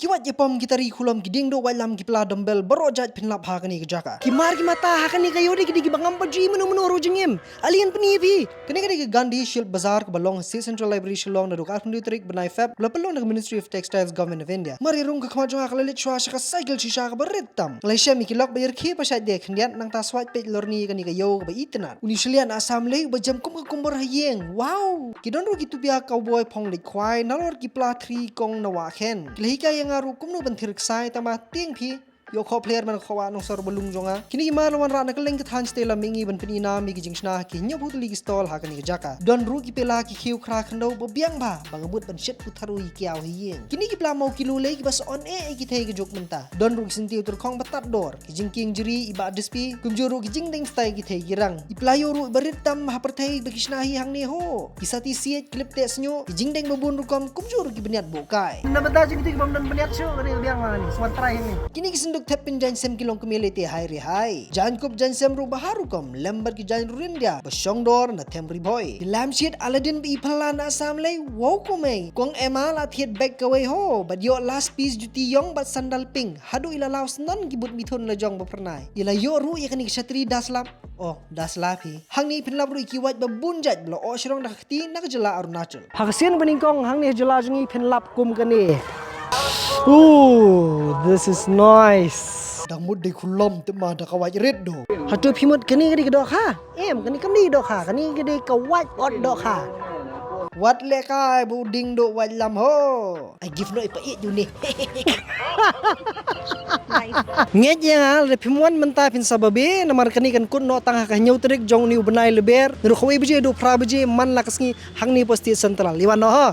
Kiwat pom kitari kulam giding do walam kipla dumbbell berojat pinlap hakani ke jaka. Kimar ki mata hakani kayo di gidi bangam paji menu rojengim. Alien penipi. Kene ke Gandhi Shield Bazaar ke balong si Central Library Shillong na dukar pendutrik benai fab pelong na Ministry of Textiles Government of India. Mari rung ke kemajung akalalit shwa shaka cycle shisha ke beritam. Malaysia mikilok bayar ki pasat dek hendian nang taswat pet lorni kani kayo ke baitenat. Unisilian asam lei bajam kum ke kumbor hayeng. Wow. Kidon ru gitu biak cowboy pong lik kwai nalor ki pla 3 kong na waken. Kilahika yang ngaru kumno bentir ksai tama tiang pi yo ko player man khawa nong sor balung jonga kini mar lawan ra nakaleng ke than stela mingi ban pinina mi gi jingsna ki nyo but ligi stol ha kani jaka don ru ki pela ki khiu khra khando bo biang ba bangabut ban shet putharu hi kiaw hi kini ki pla mau kilo le ki bas on e ki thei ki jok menta don ru sinti utur khong batat dor ki jingking jiri iba dispi kumjuru ki jingding stai ki thei girang i playo ru beritam ha perthei bekisna hi hang ni ho kisati siet klip te snyo ki jingdeng babun ru kom kumjuru ki beniat bokai na bata ji ki bam dan beniat syo kani biang ma ni smart try ni kini ki sinduk tepin jansem kilong kumiliti hai jan kup jansem ru baharu kom lembar ki jan rurindia basyong dor na temri boy lam shit aladin bi phalan asam lei wow komei kong ema la thiet back away ho but yo last piece juti yong bat sandal pink hadu ila laos non gibut mithun la jong ba pernai ila yo ru ya kani ksatri daslap oh daslap hi hangni pinlap ru ki waj ba bunjat blo o shrong dak ti nak jela arunachal haksin beningkong hangni jela jungi pinlap kum kani ooh this is nice dang mud de khulom te ma da kawaj red do hatu phimut kani gadi dok ha kani kamni dok ha kani gadi kawaj ot dok ha wat le kai bu ding do waj lam ho I give no ipa it you ni nget ya le phimwan menta phin sababe namar kani kan kun no tang ka nyau trik jong ni benai leber ru khoi bije do pra bije man la kasngi hangni posti central liwan no ho